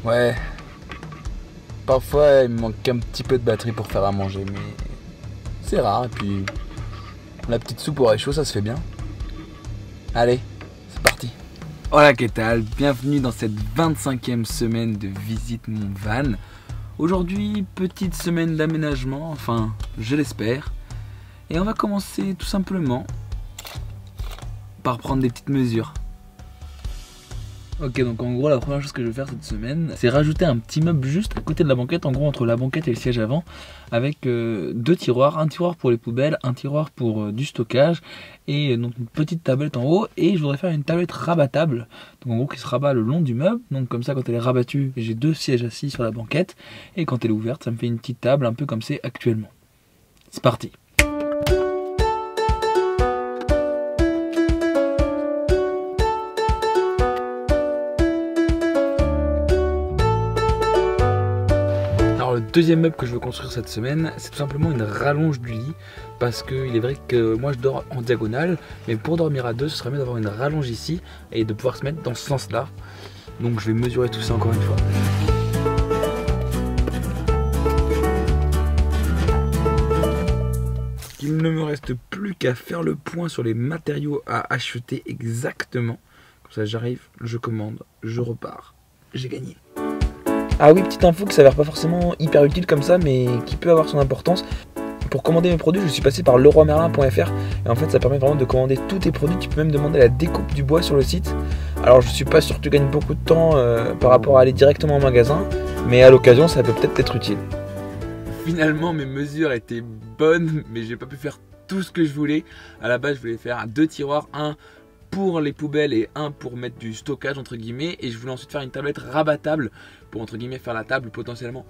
Ouais, parfois il me manque un petit peu de batterie pour faire à manger, mais c'est rare. Et puis la petite soupe au réchaud, ça se fait bien. Allez, c'est parti. Hola, qu'est-ce que bienvenue dans cette 25e semaine de Visite mon van. Aujourd'hui, petite semaine d'aménagement, enfin, je l'espère. Et on va commencer tout simplement par prendre des petites mesures. Ok, donc en gros la première chose que je vais faire cette semaine, c'est rajouter un petit meuble juste à côté de la banquette, en gros entre la banquette et le siège avant, avec deux tiroirs, un tiroir pour les poubelles, un tiroir pour du stockage, et donc une petite tablette en haut, et je voudrais faire une tablette rabattable, donc en gros qui se rabat le long du meuble, donc comme ça quand elle est rabattue, j'ai deux sièges assis sur la banquette, et quand elle est ouverte, ça me fait une petite table, un peu comme c'est actuellement. C'est parti. Le deuxième meuble que je veux construire cette semaine, c'est tout simplement une rallonge du lit, parce qu'il est vrai que moi je dors en diagonale, mais pour dormir à deux, ce serait mieux d'avoir une rallonge ici et de pouvoir se mettre dans ce sens-là. Donc je vais mesurer tout ça encore une fois. Il ne me reste plus qu'à faire le point sur les matériaux à acheter exactement. Comme ça j'arrive, je commande, je repars, j'ai gagné. Ah oui, petite info qui s'avère pas forcément hyper utile comme ça, mais qui peut avoir son importance. Pour commander mes produits, je suis passé par leroymerlin.fr et en fait ça permet vraiment de commander tous tes produits. Tu peux même demander la découpe du bois sur le site. Alors je suis pas sûr que tu gagnes beaucoup de temps par rapport à aller directement au magasin, mais à l'occasion ça peut peut-être être utile. Finalement mes mesures étaient bonnes, mais j'ai pas pu faire tout ce que je voulais. À la base je voulais faire deux tiroirs, un pour les poubelles et un pour mettre du stockage entre guillemets, et je voulais ensuite faire une tablette rabattable pour entre guillemets faire la table potentiellement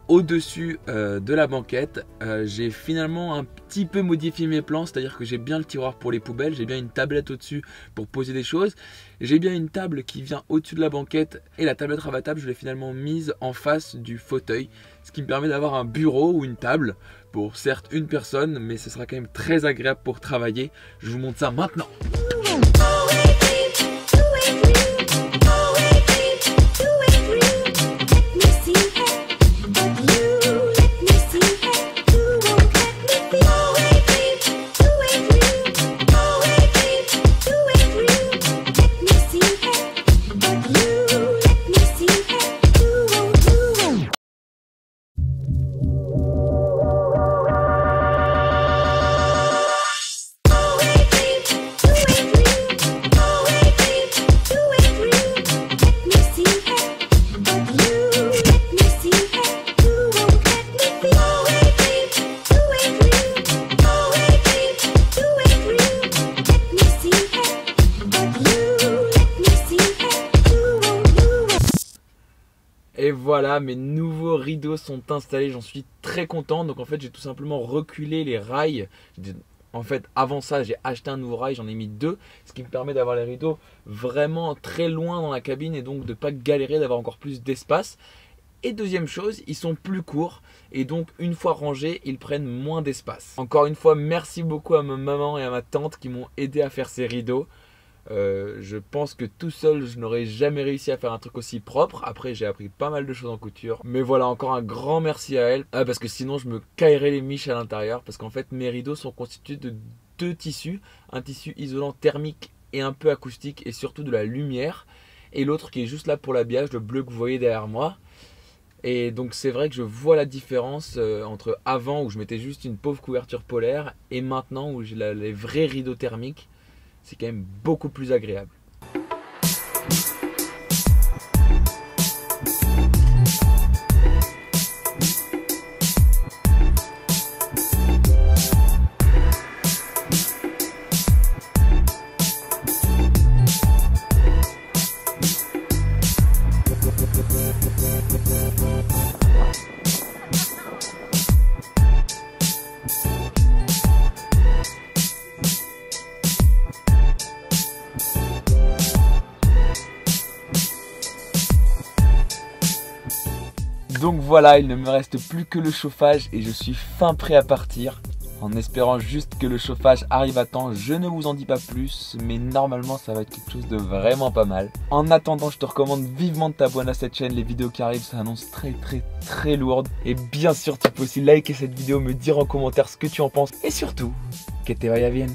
au-dessus de la banquette. J'ai finalement un petit peu modifié mes plans, c'est-à-dire que j'ai bien le tiroir pour les poubelles, j'ai bien une tablette au-dessus pour poser des choses, j'ai bien une table qui vient au-dessus de la banquette, et la tablette rabattable je l'ai finalement mise en face du fauteuil, ce qui me permet d'avoir un bureau ou une table pour certes une personne, mais ce sera quand même très agréable pour travailler. Je vous montre ça maintenant. Et voilà, mes nouveaux rideaux sont installés, j'en suis très content. Donc en fait j'ai tout simplement reculé les rails. En fait avant ça j'ai acheté un nouveau rail, j'en ai mis deux, ce qui me permet d'avoir les rideaux vraiment très loin dans la cabine et donc de ne pas galérer, d'avoir encore plus d'espace. Et deuxième chose, ils sont plus courts et donc une fois rangés, ils prennent moins d'espace. Encore une fois, merci beaucoup à ma maman et à ma tante qui m'ont aidé à faire ces rideaux. Je pense que tout seul je n'aurais jamais réussi à faire un truc aussi propre. Après j'ai appris pas mal de choses en couture, mais voilà, encore un grand merci à elle, parce que sinon je me caillerais les miches à l'intérieur, parce qu'en fait mes rideaux sont constitués de deux tissus, un tissu isolant thermique et un peu acoustique et surtout de la lumière, et l'autre qui est juste là pour l'habillage, le bleu que vous voyez derrière moi. Et donc c'est vrai que je vois la différence entre avant où je mettais juste une pauvre couverture polaire et maintenant où j'ai les vrais rideaux thermiques. C'est quand même beaucoup plus agréable. Donc voilà, il ne me reste plus que le chauffage et je suis fin prêt à partir. en espérant juste que le chauffage arrive à temps. Je ne vous en dis pas plus, mais normalement ça va être quelque chose de vraiment pas mal. En attendant, je te recommande vivement de t'abonner à cette chaîne. Les vidéos qui arrivent s'annoncent très lourdes. Et bien sûr, tu peux aussi liker cette vidéo, me dire en commentaire ce que tu en penses. Et surtout, que te vaya bien.